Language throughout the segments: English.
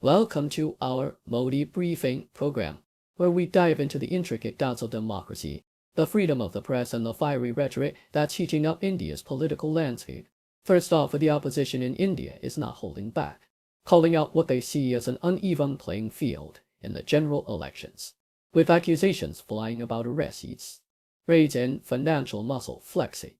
Welcome to our Modi Briefing program, where we dive into the intricate doubts of democracy, the freedom of the press, and the fiery rhetoric that's heating up India's political landscape. First off, the opposition in India is not holding back, calling out what they see as an uneven playing field in the general elections, with accusations flying about arrests, raids, and financial muscle flexing.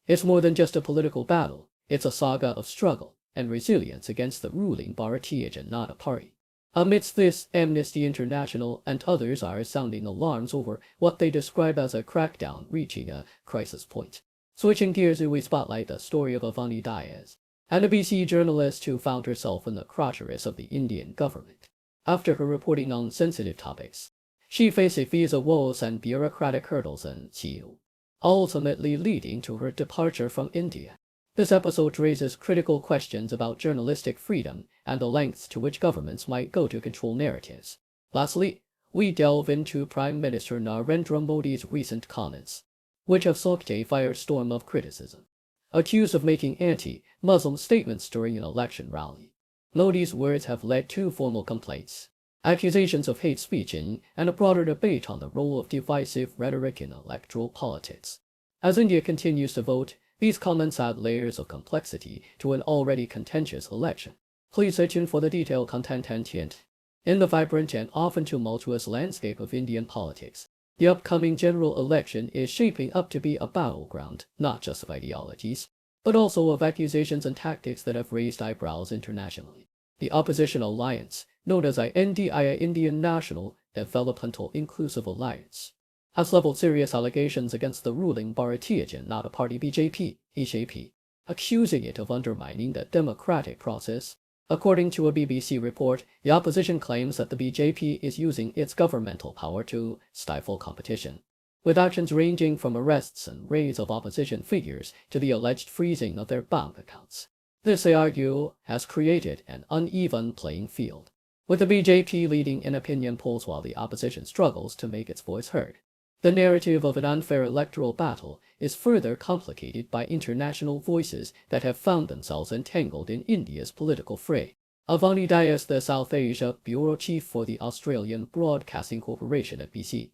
It's more than just a political battle, it's a saga of struggle and resilience against the ruling Bharatiya Janata Party. Amidst this, Amnesty International and others are sounding alarms over what they describe as a crackdown reaching a crisis point. Switching gears, we spotlight the story of Avani Dias, an ABC journalist who found herself in the crotcheries of the Indian government. After her reporting on sensitive topics, she faced visa woes and bureaucratic hurdles in Seoul, ultimately leading to her departure from India. This episode raises critical questions about journalistic freedom and the lengths to which governments might go to control narratives. Lastly, we delve into Prime Minister Narendra Modi's recent comments, which have sparked a firestorm of criticism. Accused of making anti-Muslim statements during an election rally, Modi's words have led to formal complaints, accusations of hate speech, and a broader debate on the role of divisive rhetoric in electoral politics. As India continues to vote, these comments add layers of complexity to an already contentious election. Please stay tuned for the detailed content and hint. In the vibrant and often tumultuous landscape of Indian politics, the upcoming general election is shaping up to be a battleground not just of ideologies, but also of accusations and tactics that have raised eyebrows internationally. The opposition alliance, known as INDIA, Indian National Developmental Inclusive Alliance, has leveled serious allegations against the ruling Bharatiya Janata Party BJP, accusing it of undermining the democratic process. According to a BBC report, the opposition claims that the BJP is using its governmental power to stifle competition, with actions ranging from arrests and raids of opposition figures to the alleged freezing of their bank accounts. This, they argue, has created an uneven playing field, with the BJP leading in opinion polls while the opposition struggles to make its voice heard. The narrative of an unfair electoral battle is further complicated by international voices that have found themselves entangled in India's political fray. Avani Dias, the South Asia bureau chief for the Australian Broadcasting Corporation (ABC),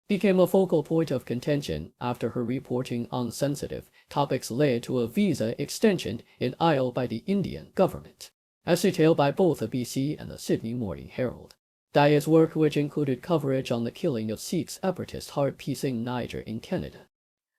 became a focal point of contention after her reporting on sensitive topics led to a visa extension in Isle by the Indian government, as detailed by both the BBC and the Sydney Morning Herald. Dias' work, which included coverage on the killing of Sikh separatist Hardeep Singh Nijjar in Canada,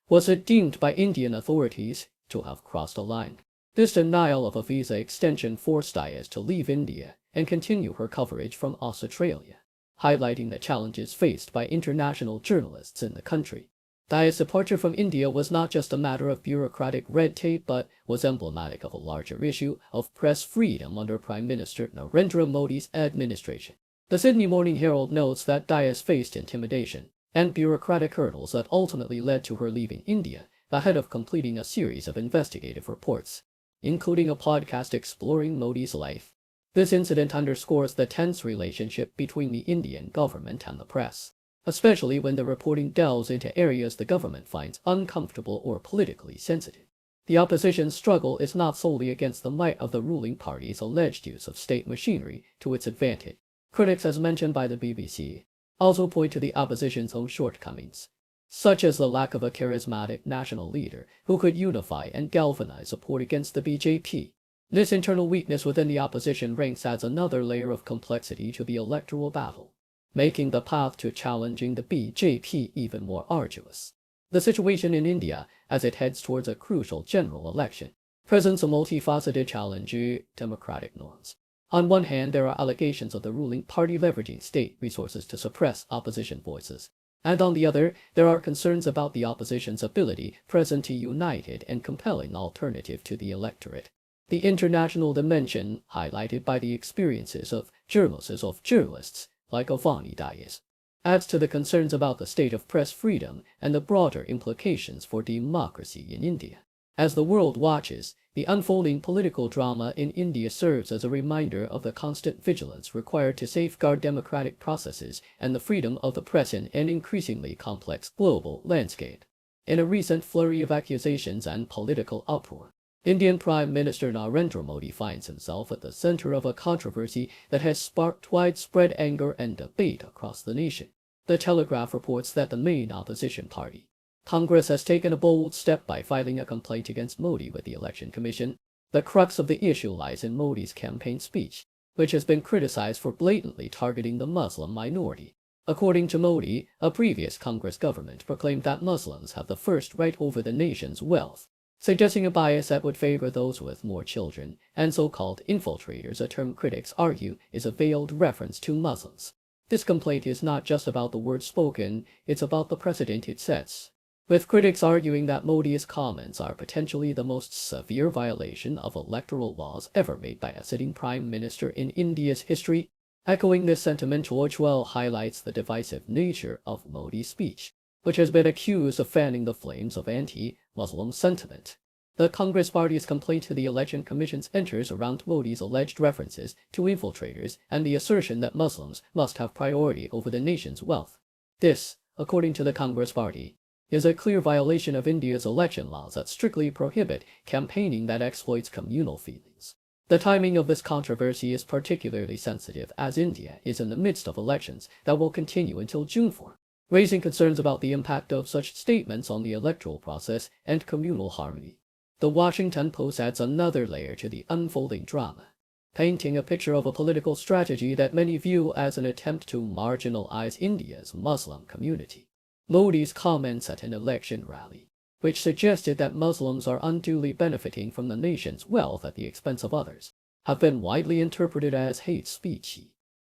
was deemed by Indian authorities to have crossed a line. This denial of a visa extension forced Dias to leave India and continue her coverage from Australia, highlighting the challenges faced by international journalists in the country. Dias' departure from India was not just a matter of bureaucratic red tape, but was emblematic of a larger issue of press freedom under Prime Minister Narendra Modi's administration. The Sydney Morning Herald notes that Dias faced intimidation and bureaucratic hurdles that ultimately led to her leaving India ahead of completing a series of investigative reports, including a podcast exploring Modi's life. This incident underscores the tense relationship between the Indian government and the press, especially when the reporting delves into areas the government finds uncomfortable or politically sensitive. The opposition's struggle is not solely against the might of the ruling party's alleged use of state machinery to its advantage. Critics, as mentioned by the BBC, also point to the opposition's own shortcomings, such as the lack of a charismatic national leader who could unify and galvanize support against the BJP. This internal weakness within the opposition ranks adds another layer of complexity to the electoral battle, making the path to challenging the BJP even more arduous. The situation in India, as it heads towards a crucial general election, presents a multifaceted challenge to democratic norms. On one hand, there are allegations of the ruling party leveraging state resources to suppress opposition voices, and on the other, there are concerns about the opposition's ability to present a united and compelling alternative to the electorate. The international dimension, highlighted by the experiences of journalists like Avani Dias, adds to the concerns about the state of press freedom and the broader implications for democracy in India. As the world watches, the unfolding political drama in India serves as a reminder of the constant vigilance required to safeguard democratic processes and the freedom of the press in an increasingly complex global landscape. In a recent flurry of accusations and political uproar, Indian Prime Minister Narendra Modi finds himself at the center of a controversy that has sparked widespread anger and debate across the nation. The Telegraph reports that the main opposition party, Congress, has taken a bold step by filing a complaint against Modi with the Election Commission. The crux of the issue lies in Modi's campaign speech, which has been criticized for blatantly targeting the Muslim minority. According to Modi, a previous Congress government proclaimed that Muslims have the first right over the nation's wealth, suggesting a bias that would favor those with more children, and so-called infiltrators, a term critics argue is a veiled reference to Muslims. This complaint is not just about the words spoken, it's about the precedent it sets, with critics arguing that Modi's comments are potentially the most severe violation of electoral laws ever made by a sitting prime minister in India's history. Echoing this sentiment, George Well highlights the divisive nature of Modi's speech, which has been accused of fanning the flames of anti-Muslim sentiment. The Congress party's complaint to the Election Commission centers around Modi's alleged references to infiltrators and the assertion that Muslims must have priority over the nation's wealth. This, according to the Congress party, is a clear violation of India's election laws that strictly prohibit campaigning that exploits communal feelings. The timing of this controversy is particularly sensitive as India is in the midst of elections that will continue until June 4. Raising concerns about the impact of such statements on the electoral process and communal harmony. The Washington Post adds another layer to the unfolding drama, painting a picture of a political strategy that many view as an attempt to marginalize India's Muslim community. Modi's comments at an election rally, which suggested that Muslims are unduly benefiting from the nation's wealth at the expense of others, have been widely interpreted as hate speech.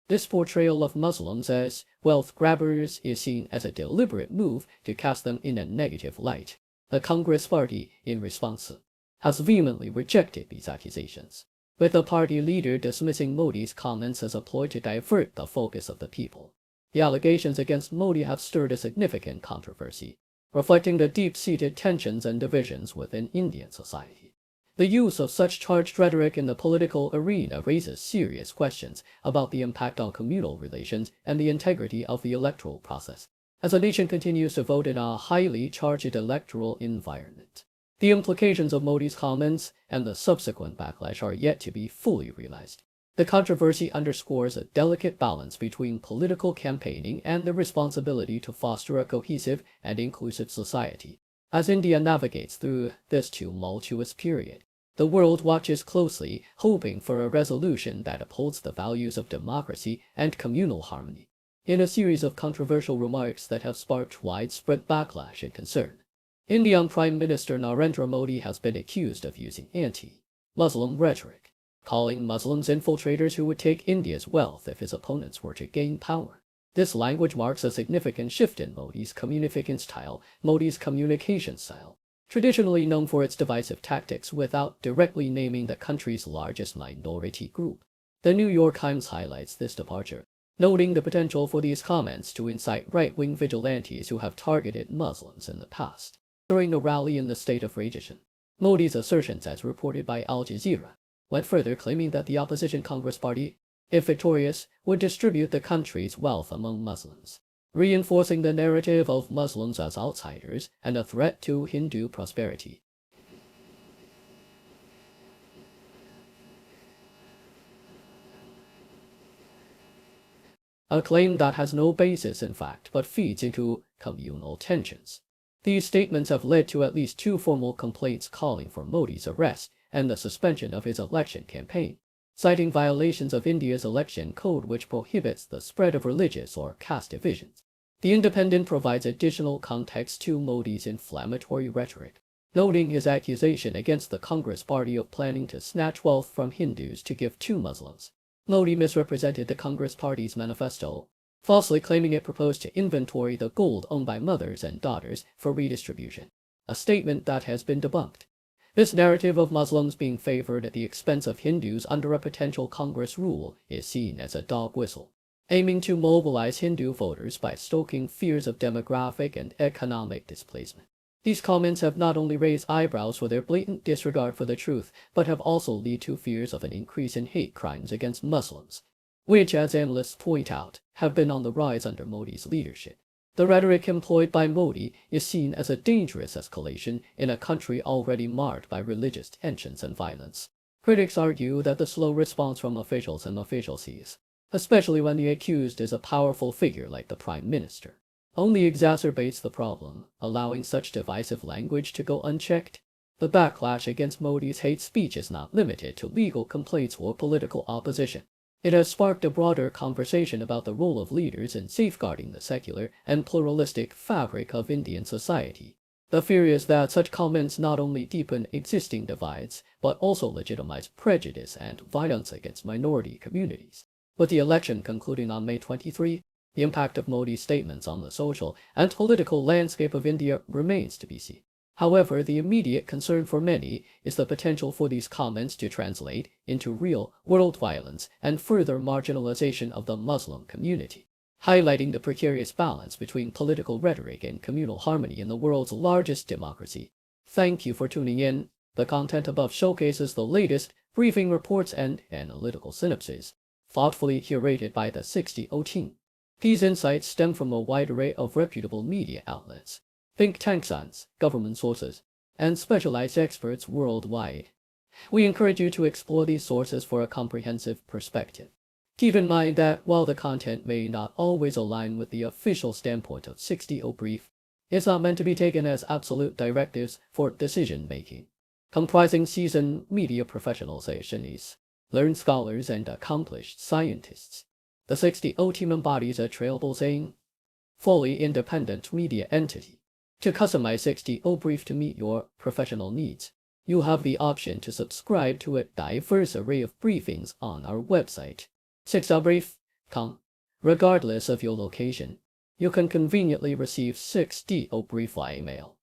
This portrayal of Muslims as wealth grabbers is seen as a deliberate move to cast them in a negative light. The Congress party, in response, has vehemently rejected these accusations, with the party leader dismissing Modi's comments as a ploy to divert the focus of the people. The allegations against Modi have stirred a significant controversy, reflecting the deep-seated tensions and divisions within Indian society. The use of such charged rhetoric in the political arena raises serious questions about the impact on communal relations and the integrity of the electoral process, as the nation continues to vote in a highly charged electoral environment. The implications of Modi's comments and the subsequent backlash are yet to be fully realized. The controversy underscores a delicate balance between political campaigning and the responsibility to foster a cohesive and inclusive society. As India navigates through this tumultuous period, the world watches closely, hoping for a resolution that upholds the values of democracy and communal harmony. In a series of controversial remarks that have sparked widespread backlash and concern, Indian Prime Minister Narendra Modi has been accused of using anti-Muslim rhetoric, calling Muslims infiltrators who would take India's wealth if his opponents were to gain power. This language marks a significant shift in Modi's communication style, traditionally known for its divisive tactics without directly naming the country's largest minority group. The New York Times highlights this departure, noting the potential for these comments to incite right-wing vigilantes who have targeted Muslims in the past. During a rally in the state of Rajasthan, Modi's assertions, as reported by Al Jazeera, went further, claiming that the opposition Congress party, if victorious, would distribute the country's wealth among Muslims, reinforcing the narrative of Muslims as outsiders and a threat to Hindu prosperity. A claim that has no basis in fact but feeds into communal tensions. These statements have led to at least 2 formal complaints calling for Modi's arrest and the suspension of his election campaign, citing violations of India's election code which prohibits the spread of religious or caste divisions. The Independent provides additional context to Modi's inflammatory rhetoric, noting his accusation against the Congress party of planning to snatch wealth from Hindus to give to Muslims. Modi misrepresented the Congress party's manifesto, falsely claiming it proposed to inventory the gold owned by mothers and daughters for redistribution, a statement that has been debunked. This narrative of Muslims being favored at the expense of Hindus under a potential Congress rule is seen as a dog whistle, aiming to mobilize Hindu voters by stoking fears of demographic and economic displacement. These comments have not only raised eyebrows for their blatant disregard for the truth, but have also led to fears of an increase in hate crimes against Muslims, which, as analysts point out, have been on the rise under Modi's leadership. The rhetoric employed by Modi is seen as a dangerous escalation in a country already marred by religious tensions and violence. Critics argue that the slow response from officials and officialcies, especially when the accused is a powerful figure like the Prime Minister, only exacerbates the problem, allowing such divisive language to go unchecked. The backlash against Modi's hate speech is not limited to legal complaints or political opposition. It has sparked a broader conversation about the role of leaders in safeguarding the secular and pluralistic fabric of Indian society. The fear is that such comments not only deepen existing divides, but also legitimize prejudice and violence against minority communities. With the election concluding on May 23, the impact of Modi's statements on the social and political landscape of India remains to be seen. However, the immediate concern for many is the potential for these comments to translate into real-world violence and further marginalization of the Muslim community, highlighting the precarious balance between political rhetoric and communal harmony in the world's largest democracy. Thank you for tuning in. The content above showcases the latest briefing reports and analytical synopses, thoughtfully curated by the 60O team. These insights stem from a wide array of reputable media outlets, think tanks, government sources, and specialized experts worldwide. We encourage you to explore these sources for a comprehensive perspective. Keep in mind that while the content may not always align with the official standpoint of 60O Brief, it's not meant to be taken as absolute directives for decision-making. Comprising seasoned media professionals, learned scholars, and accomplished scientists, the 60O team embodies a trailblazing, fully independent media entity. To customize 60O Brief to meet your professional needs, you have the option to subscribe to a diverse array of briefings on our website, 60obrief.com. Regardless of your location, you can conveniently receive 60O Brief via email.